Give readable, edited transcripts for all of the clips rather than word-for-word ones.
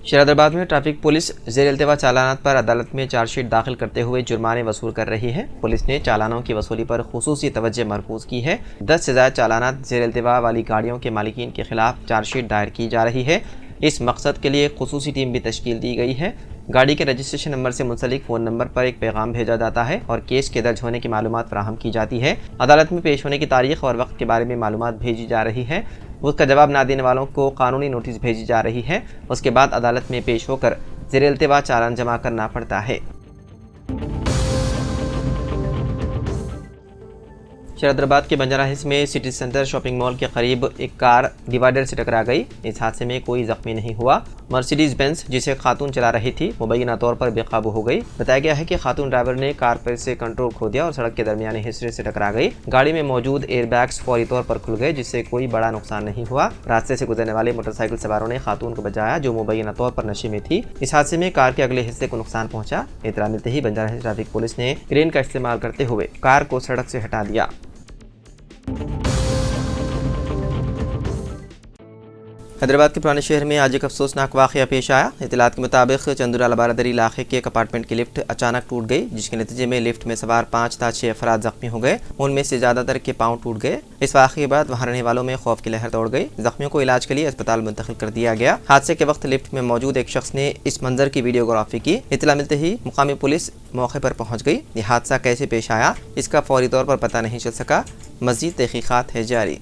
शरादराबाद में traffic police ज़ेर इल्तिवा चालानात पर अदालत में चार्जशीट दाखिल करते हुए जुर्माने वसूल कर रही है। पुलिस ने चालानों की वसूली पर खुसूसी तवज्जो मरकूज़ की है। 10 से ज़्यादा चालानात ज़ेर इल्तिवा वाली गाड़ियों के मालिकीन के खिलाफ चार्जशीट दायर की जा रही है। इस मकसद के लिए खुसूसी टीम भी तश्कील दी गई है। गाड़ी के रजिस्ट्रेशन नंबर से मुंसलिक फ़ोन नंबर पर एक पैगाम भेजा जाता है और केस के दर्ज होने की मालूमात फराहम की जाती है। अदालत में पेश होने की तारीख और वक्त के बारे में मालूमात भेजी जा रही है। उसका जवाब ना देने वालों को कानूनी नोटिस भेजी जा रही है। उसके बाद अदालत में पेश होकर ज़ेर इल्तिवा चालान जमा करना पड़ता है। शरादराबाद के बंजारा हिल्स में सिटी सेंटर शॉपिंग मॉल के करीब एक कार डिवाइडर से टकरा गई। इस हादसे में कोई जख्मी नहीं हुआ। मर्सिडीज बेंस जिसे खातून चला रही थी मुबैना तौर पर बेकाबू हो गई। बताया गया है कि खातून ड्राइवर ने कार पर से कंट्रोल खो दिया और सड़क के दरमियाने हिस्से से टकरा गई। गाड़ी में मौजूद एयरबैग्स फौरी तौर पर खुल गए, जिससे कोई बड़ा नुकसान नहीं हुआ। रास्ते से गुजरने वाले मोटरसाइकिल सवारों ने खातून को बचाया, जो मुबैना तौर पर नशे में थी। इस हादसे में कार के अगले हिस्से को नुकसान पहुंचा। इतला मिलते ही बंजारा हिल्स ट्रैफिक पुलिस ने क्रेन का इस्तेमाल करते हुए कार को सड़क से हटा दिया। हैदराबाद के पुराने शहर में आज एक अफसोसनाक वाक़या पेश आया। इतलात के मुताबिक चंदूराला बारादरी इलाके के एक अपार्टमेंट की लिफ्ट अचानक टूट गई, जिसके नतीजे में लिफ्ट में सवार 5 था 6 अफराद जख्मी हो गए। उनमें से ज़्यादातर के पाँव टूट गए। इस वाक़े के बाद वहाँ रहने वालों में खौफ की लहर दौड़ गई। जख्मियों को इलाज के लिए अस्पताल मुंतकिल कर दिया गया। हादसे के वक्त लिफ्ट में मौजूद एक शख्स ने इस मंजर की वीडियोग्राफी की। इतला मिलते ही मुकामी पुलिस मौके पर पहुँच गई। यह हादसा कैसे पेश आया, इसका फौरी तौर पर पता नहीं चल सका। मज़ीद तहक़ीक़ात है जारी।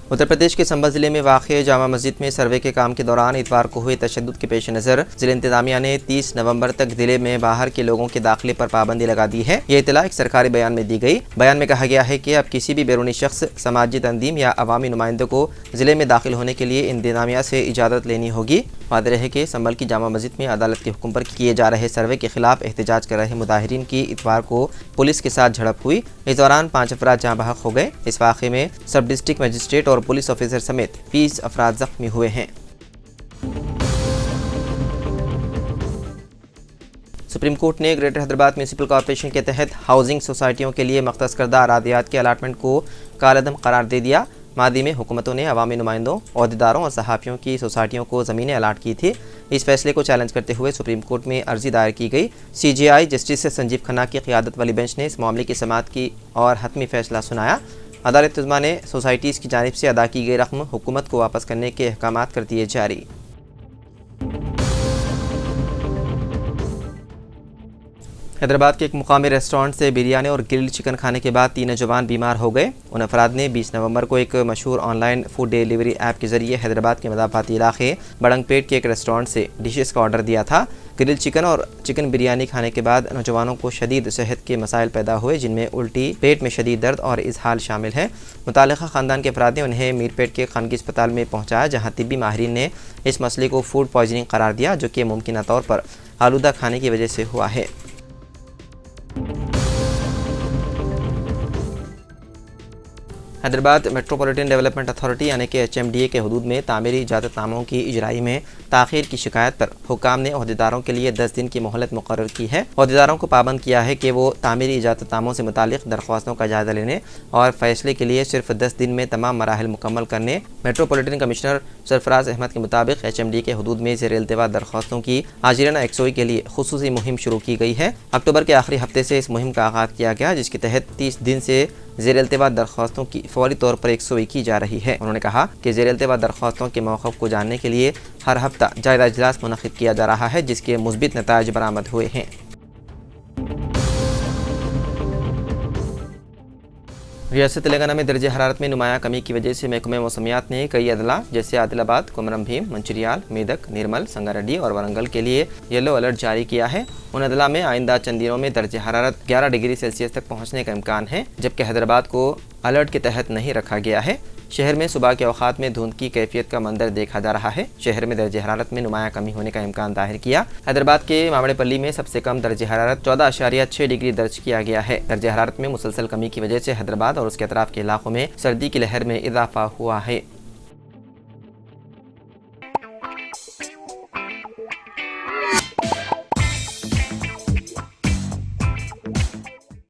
उत्तर प्रदेश के संभल ज़िले में वाक़ जामा मस्जिद में सर्वे के काम के दौरान इतवार को हुए तशद्दुद के पेश नज़र ज़िला इंतज़ामिया ने 30 नवंबर तक ज़िले में बाहर के लोगों के दाखिले पर पाबंदी लगा दी है। ये इतला एक सरकारी बयान में दी गई। बयान में कहा गया है कि अब किसी भी बैरूनी शख्स, समाजी तंजीम या अवामी नुमाइंदों को ज़िले में दाखिल होने के लिए इंतज़ामिया से इजाज़त लेनी होगी। वाज़ेह है कि संभल की जामा मस्जिद में अदालत के हुक्म पर किए जा रहे सर्वे के खिलाफ एहतजाज कर रहे मुजाहिरीन की इतवार को पुलिस के साथ झड़प हुई। इस दौरान 5 अफराद जहाँ बहक हो गए। इस वाक़े में सब डिस्ट्रिक्ट मजिस्ट्रेट और पुलिस ऑफिसर समेत 20 अफराद जख्मी हुए हैं। सुप्रीम कोर्ट ने ग्रेटर हैदराबाद म्यूनसिपल कॉरपोरेशन के तहत हाउसिंग सोसाइटियों के लिए मख्तस करदा अरादियात के अलाटमेंट को कालअदम करार दे दिया। मादी में हुकूमतों ने अवामी नुमाइंदों, ओहदेदारों और सहाफ़ियों की सोसाइटियों को ज़मीनें अलाट की थी। इस फैसले को चैलेंज करते हुए सुप्रीम कोर्ट में अर्जी दायर की गई। CJI जस्टिस संजीव खन्ना की क़ियादत वाली बेंच ने इस मामले की समाअत की और हतमी फैसला सुनाया। अदालत उज़्मा ने सोसाइटीज़ की जानिब से अदा की गई रकम हुकूमत को वापस करने के अहकामात कर दिए जारी। हैदराबाद के एक मुकामी रेस्टोरेंट से बिरयानी और ग्रिल्ड चिकन खाने के बाद 3 नौजवान बीमार हो गए। उन अफराद ने 20 नवंबर को एक मशहूर ऑनलाइन फूड डिलीवरी ऐप के जरिए हैदराबाद के मदाफाती इलाके बड़ंगपेट के एक रेस्टोरेंट से डिशेस का ऑर्डर दिया था। ग्रिल्ड चिकन और चिकन बिरयानी खाने के बाद नौजवानों को शदीद सेहत के मसाइल पैदा हुए, जिनमें उल्टी, पेट में शदीद दर्द और इजहाल शामिल है। मुतालिका ख़ानदान के अफराद ने उन्हें मीरपेट के खानगी अस्पताल में पहुँचाया, जहाँ तिब्बी माहिरीन ने इस मसले को फूड पॉइजनिंग करार दिया, जो कि मुमकिन तौर पर आलूदा खाने की वजह से हुआ है। हैदराबाद मेट्रोपॉलिटन डेवलपमेंट अथॉरिटी यानी कि HMDA के हदूद में तामीरी इजाज़तनामों की इजराई में ताख़ीर की शिकायत पर हुकाम ने ओहदेदारों के लिए 10 दिन की मोहलत मुकर्रर की है। ओहदेदारों को पाबंद किया है कि वो तामीरी इजाज़तनामों से मुतालिक दरख्वास्तों का जायज़ा लेने और फैसले के लिए सिर्फ 10 दिन में तमाम मराहिल मुकम्मल करने। मेट्रोपॉलिटन कमिश्नर सरफराज अहमद के मुताबिक HMDA के हदूद में ज़ेर इल्तिवा दरख्वास्तों की आजिराना यकसोई के लिए खुसूसी मुहिम शुरू की गई है। अक्टूबर के आखिरी हफ्ते से इस मुहिम का आगाज़ किया गया, जिसके तहत 30 दिन से ज़ेर इल्तिवा दरख्वास्तों की फौरी तौर पर यकसोई की जा रही है। उन्होंने कहा कि ज़ेर इल्तिवा दरख्वास्तों के मौक़िफ़ को जानने के लिए हर हफ्ता जायज़ा इजलास मुनक़िद किया जा रहा है, जिसके मुस्बित नताइज बरामद हुए हैं। रियासत तेलंगाना में दर्जे हरारत में नुमाया कमी की वजह से महकमे मौसमियात ने कई अदला जैसे आदिलाबाद, कुमरम भीम, मंचिरियाल, मेदक, निर्मल, संगारेड्डी और वरंगल के लिए येलो अलर्ट जारी किया है। उन अदला में आइंदा चंद दिनों में दर्जे हरारत 11 डिग्री सेल्सियस तक पहुँचने का इम्कान है, जबकि हैदराबाद को अलर्ट के तहत नहीं रखा गया है। शहर में सुबह के औकात में धुंध की कैफियत का मंजर देखा जा रहा है। शहर में दर्जे हरारत में नुमाया कमी होने का इम्कान जाहिर किया। हैदराबाद के मामड़ेपल्ली में सबसे कम दर्जे हरारत 14.6 डिग्री दर्ज किया गया है। दर्जे हरारत में मुसलसल कमी की वजह से हैदराबाद और उसके अतराफ के इलाकों में सर्दी की लहर में इजाफा हुआ है।